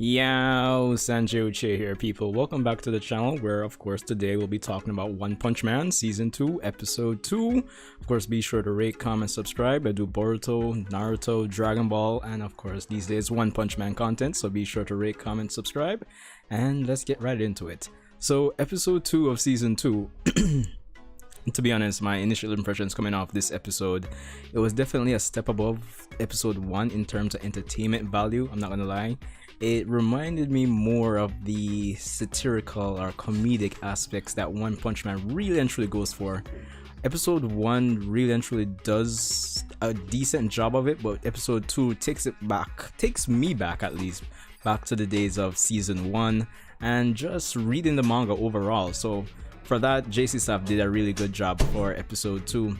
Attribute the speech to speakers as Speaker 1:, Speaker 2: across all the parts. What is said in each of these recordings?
Speaker 1: Yo, Sanjae here, people. Welcome back to the channel where, of course, today we'll be talking about One Punch Man Season 2, Episode 2. Of course, be sure to rate, comment, subscribe. I do Boruto, Naruto, Dragon Ball, and of course, these days, One Punch Man content. So be sure to rate, comment, subscribe, and let's get right into it. So, Episode 2 of Season 2. To be honest, my initial impressions coming off this episode, it was definitely a step above Episode 1 in terms of entertainment value, I'm not gonna lie. It reminded me more of the satirical or comedic aspects that One Punch Man really and truly goes for. Episode 1 really and truly does a decent job of it, but Episode 2 takes me back at least, back to the days of Season 1 and just reading the manga overall. So for that, JC Staff did a really good job for Episode 2.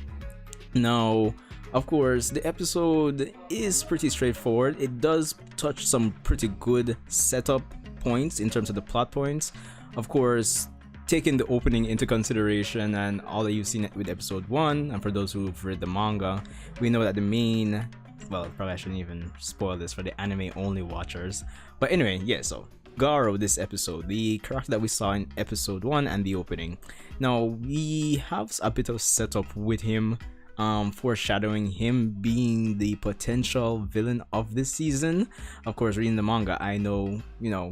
Speaker 1: Now, of course, the episode is pretty straightforward. It does touch some pretty good setup points in terms of the plot points. Of course, taking the opening into consideration and all that you've seen with Episode 1, and for those who've read the manga, we know that the main... well, probably I shouldn't even spoil this for the anime-only watchers. But anyway, yeah, so Garo this episode, the character that we saw in Episode 1 and the opening. Now, we have a bit of setup with him, foreshadowing him being the potential villain of this season. Of course, reading the manga, I know,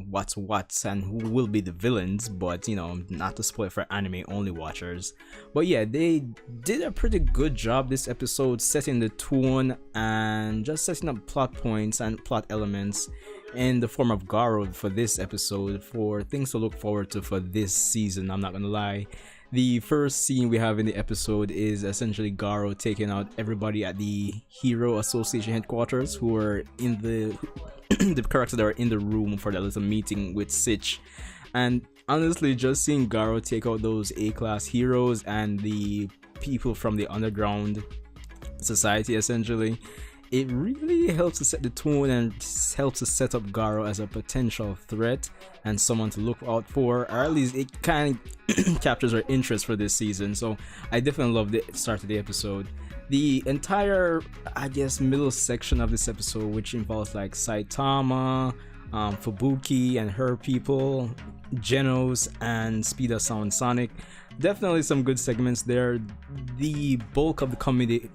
Speaker 1: what's what and who will be the villains, but, not to spoil for anime-only watchers. But yeah, they did a pretty good job this episode, setting the tone and just setting up plot points and plot elements in the form of Garo for this episode, for things to look forward to for this season, I'm not gonna lie. The first scene we have in the episode is essentially Garo taking out everybody at the Hero Association headquarters who are in the the characters that are in the room for that little meeting with Sitch. And honestly, just seeing Garo take out those A-class heroes and the people from the underground society essentially, it really helps to set the tone and helps to set up Garo as a potential threat and someone to look out for, or at least it kind of captures our interest for this season. So I definitely love the start of the episode. The entire, I guess, middle section of this episode, which involves like Saitama, Fubuki and her people, Genos, and Speed of Sound Sonic. Definitely some good segments there. The bulk of the comedic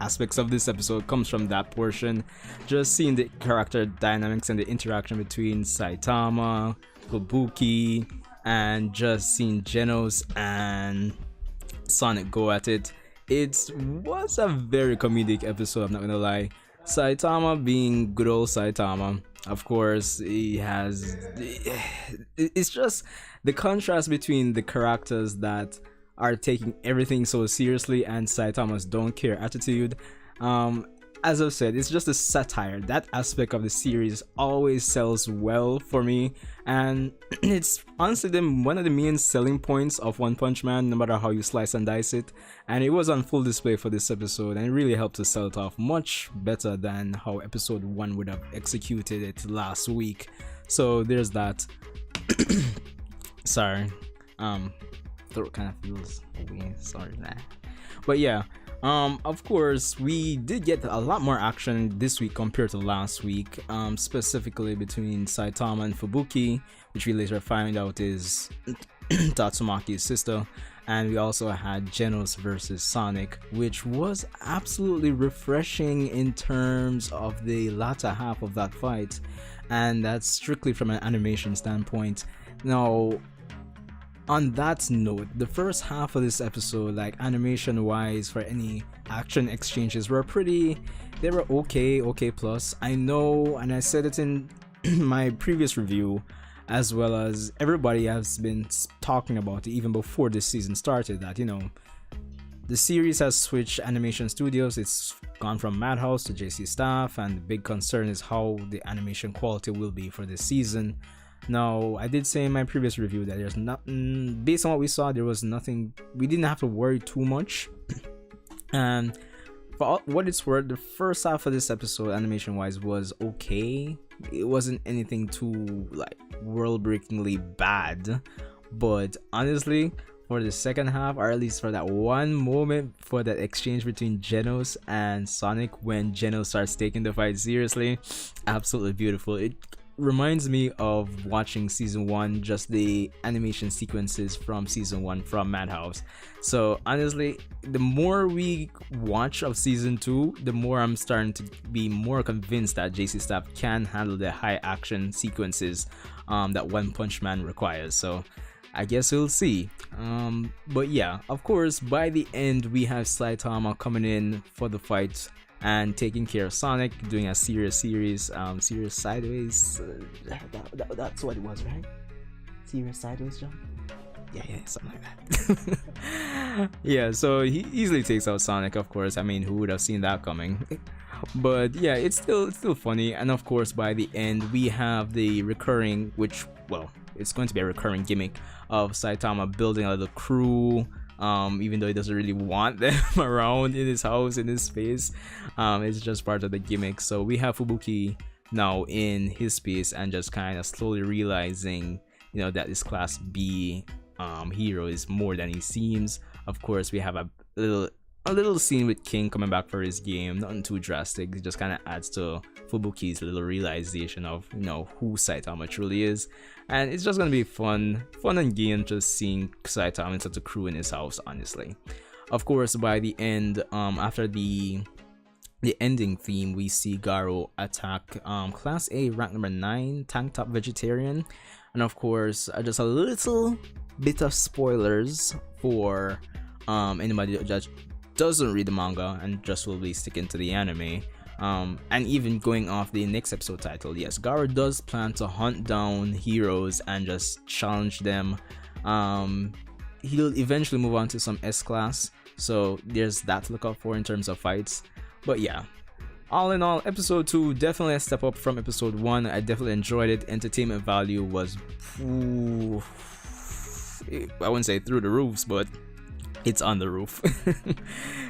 Speaker 1: aspects of this episode comes from that portion. Just seeing the character dynamics and the interaction between Saitama, Fubuki, and just seeing Genos and Sonic go at it. It was a very comedic episode, I'm not gonna lie. Saitama being good old Saitama, of course, it's just the contrast between the characters that are taking everything so seriously and Saitama's don't care attitude. As I've said, it's just a satire. That aspect of the series always sells well for me, and it's honestly one of the main selling points of One Punch Man, no matter how you slice and dice it. And it was on full display for this episode, and it really helped to sell it off much better than how Episode 1 would have executed it last week. So there's that. Sorry, throat kind of feels weird. Sorry that. But yeah. Of course, we did get a lot more action this week compared to last week, specifically between Saitama and Fubuki, which we later find out is Tatsumaki's sister, and we also had Genos versus Sonic, which was absolutely refreshing in terms of the latter half of that fight, and that's strictly from an animation standpoint. Now, on that note, the first half of this episode, like animation wise for any action exchanges, they were okay plus. I know, and I said it in my previous review, as well as everybody has been talking about it even before this season started, that the series has switched animation studios. It's gone from Madhouse to JC Staff, and the big concern is how the animation quality will be for this season. Now, I did say in my previous review that there's nothing, based on what we saw, there was nothing, we didn't have to worry too much. And for what it's worth, the first half of this episode, animation wise, was okay. It wasn't anything too like world breakingly bad, but honestly, for the second half, or at least for that one moment for that exchange between Genos and Sonic when Genos starts taking the fight seriously. Absolutely beautiful. It reminds me of watching season 1, just the animation sequences from season 1 from Madhouse. So honestly, the more we watch of season 2, the more I'm starting to be more convinced that JC Staff can handle the high action sequences that One Punch Man requires. So I guess we'll see. But yeah, of course, by the end we have Saitama coming in for the fight and taking care of Sonic, doing a serious sideways. That's what it was, right? Serious sideways jump. Yeah, something like that. Yeah, so he easily takes out Sonic. Of course, I mean, who would have seen that coming? But yeah, it's still funny. And of course, by the end, we have the recurring, which, well, it's going to be a recurring gimmick of Saitama building a little crew. Even though he doesn't really want them around in his house, in his space, it's just part of the gimmick. So we have Fubuki now in his space and just kind of slowly realizing, you know, that this class B hero is more than he seems. Of course, we have a little scene with King coming back for his game. Nothing too drastic. It just kind of adds to Fubuki's little realization of, you know, who Saitama truly is. And it's just gonna be fun and game just seeing Saitama and such a crew in his house, honestly. Of course, by the end, after the ending theme, we see Garo attack Class A rank number 9 Tank Top Vegetarian. And of course, just a little bit of spoilers for anybody that doesn't read the manga and just will be sticking to the anime. And even going off the next episode title, yes, Garo does plan to hunt down heroes and just challenge them. He'll eventually move on to some S-class, so there's that to look out for in terms of fights. But yeah, all in all, episode 2 definitely a step up from episode 1. I definitely enjoyed it. Entertainment value was, I wouldn't say through the roofs, but it's on the roof.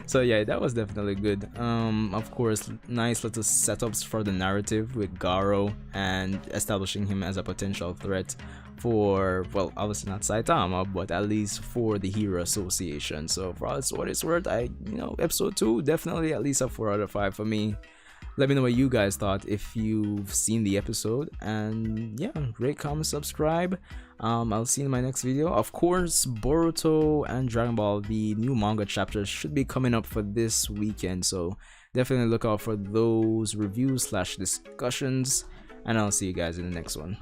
Speaker 1: So yeah, that was definitely good. Of course, nice little setups for the narrative with Garo and establishing him as a potential threat for, well, obviously not Saitama, but at least for the Hero Association. So for what it's worth, episode 2 definitely at least a 4 out of 5 for me. Let me know what you guys thought if you've seen the episode, and yeah, rate, comment, subscribe. I'll see you in my next video. Of course, Boruto and Dragon Ball, the new manga chapters, should be coming up for this weekend, so definitely look out for those reviews / discussions, and I'll see you guys in the next one.